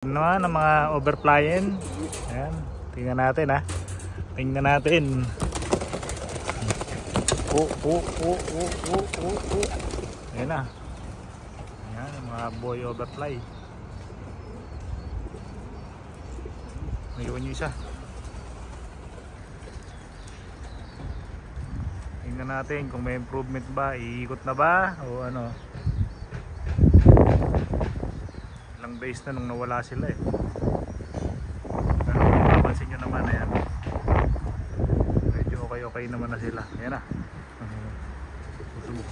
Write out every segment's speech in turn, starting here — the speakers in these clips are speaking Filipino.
Naman ang mga overflying. Ayan, tingnan natin ha. Tingnan natin. Ayan na. Ayan ang mga boy overfly. Mayroon yung isa. Tingnan natin kung may improvement ba. Iikot na ba o ano. Ilang base na nung nawala sila eh. Pero kung mapapansin nyo naman, ayan, medyo okay naman na sila. Ayan na,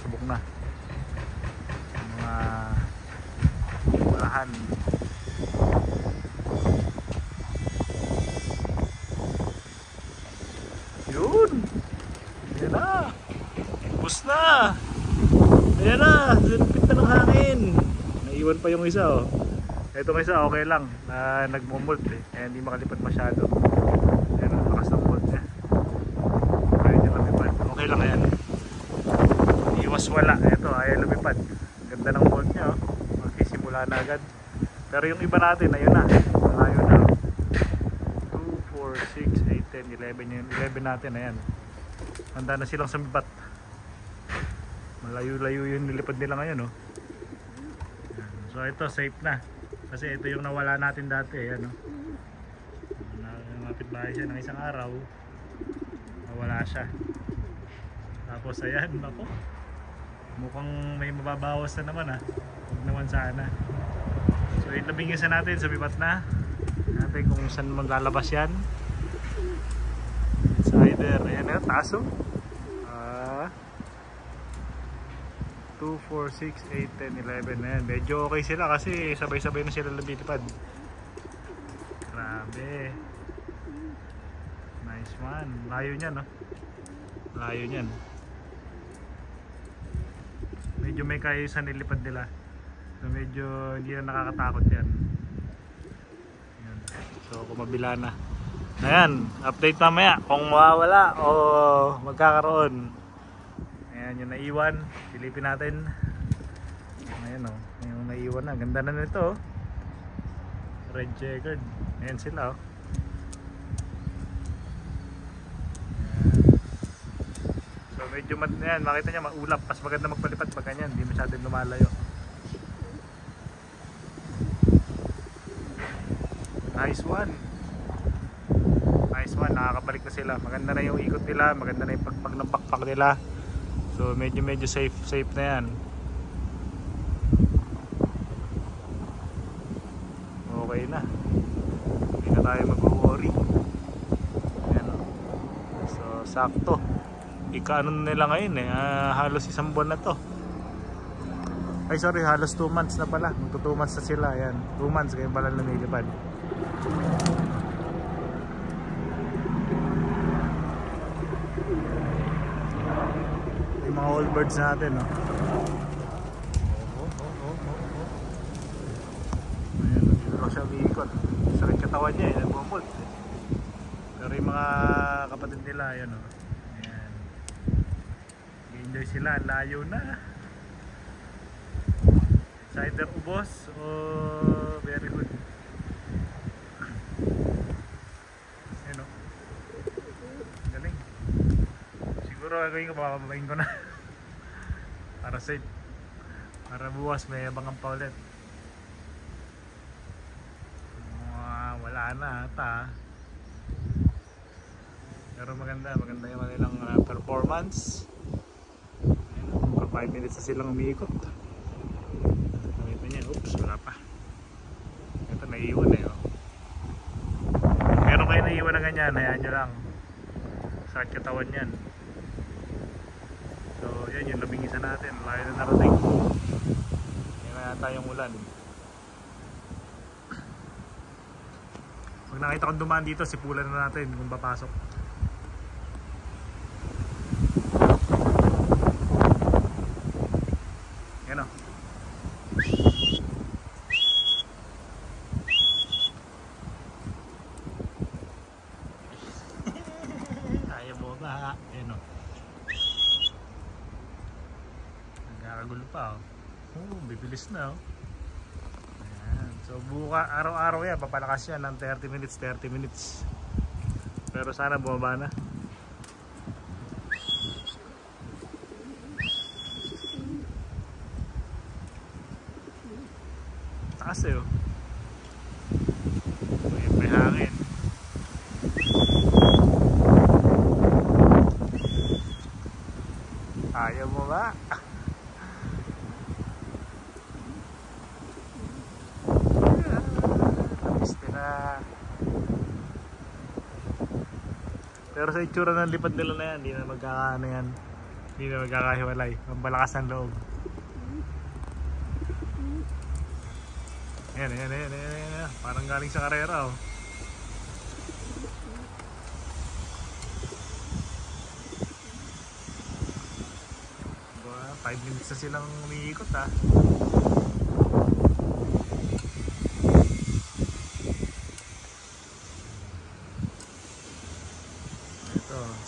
subok na mga barahan. Yun, ayan na, bus na, ayan na, sinipit na ng hangin. Naiwan pa yung isa oh. Itong isa okay lang, nagmumult eh, kaya hindi makalipad masyado. Ayan, lakas ng mult niya. Kaya niya lumipad, okay lang yan. Iwas wala, ito ayaw lumipad. Ganda ng mult niya oh, magsisimula na agad. Pero yung iba natin, ayun na, malayo na 2, 4, 6, 8, 10, 11 yung 11 natin, ayan. Handa na silang sumibat. Malayo-layo yung nilipad nila ngayon oh. So ito safe na. Kasi ito yung nawala natin dati, ayan o. Lumapit bahay siya ng isang araw, nawala siya. Tapos ayan, ako, mukhang may mababawas na naman ah. Huwag naman sana. So itabing isa natin, sumipat na. Natin kung saan maglalabas yan. It's either, ayan o, taas o. 2, 4, 6, 8, 10, 11 na yan. Medyo okay sila kasi sabay-sabay na sila lumilipad. Grabe. Nice one. Layo niyan no? Layo niyan. Medyo may kaya sa nilipad nila. So medyo hindi na nakakatakot yan. Ayan. So kumabila na. Ayan, update mamaya kung mawawala o magkakaroon. Ayan yung naiwan, silipin natin. Ayan o, yung naiwan na, ganda na nito. Red checkered, ayan sila o. So medyo ayan, makita nyo maulap, mas maganda magpalipad pag ganyan, hindi masyadong lumalayo. Nice one. Nice one, nakakabalik na sila. Maganda na yung ikot nila, maganda na yung pagpag ng pakpak nila. So medyo safe na yan. Okay na. Hindi na tayo mag-worry. Ayan. So sakto. Ika-ano nila ngayon eh. Halos isang buwan na to. Ay sorry, halos 2 months na pala. Magto 2 months na sila. Ayan. 2 months kayo pala lumilipad. Mga old birds natin no? Ayan, dito siya umiikot. Sakit katawan niya eh, nagbumult eh. Pero yung mga kapatid nila ayan o. Ayan, i-enjoy sila, layo na. It's either ubos o very good. Ayan o, galing. Siguro gagawin ko, papababain ko na para safe, para bukas may abangan pa ulit. Wala na ata, pero maganda yung kanilang performance. For 5 minutes na silang umiikot. Nakita niya, oops, wala pa. Ito naiiwan eh oh. Meron kayo naiiwan na ganyan, hayaan nyo lang, sakit katawan yan. So yan yung labing isa natin, layo na narating. Yan na yata yung ulan. Pag nakita kong dumaan dito, sipulan na natin kung papasok. Yan o. Ayaw mo ba? Yan o. Nagkakagulo pa oh. Oh, bibilis na oh. Ayan. So araw-araw yan, papalakas yan ng 30 minutes. Pero sana bumaba na. Taas eh oh. May hangin. Ayaw mo ba? Pero sa itsura ng lipad nila na yan, hindi na magkakaano yan. Hindi na magkakahiwalay. Ang balakas ng loob. Ayan. Parang galing sa karera oh. Diba, 5 minutes na silang umiikot ha.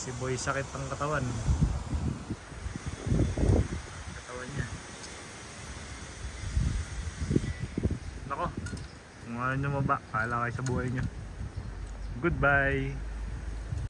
Si Boy sakit ang katawan niya. Nako, kung ano nyo maba, pahala kayo sa buhay nyo. Goodbye.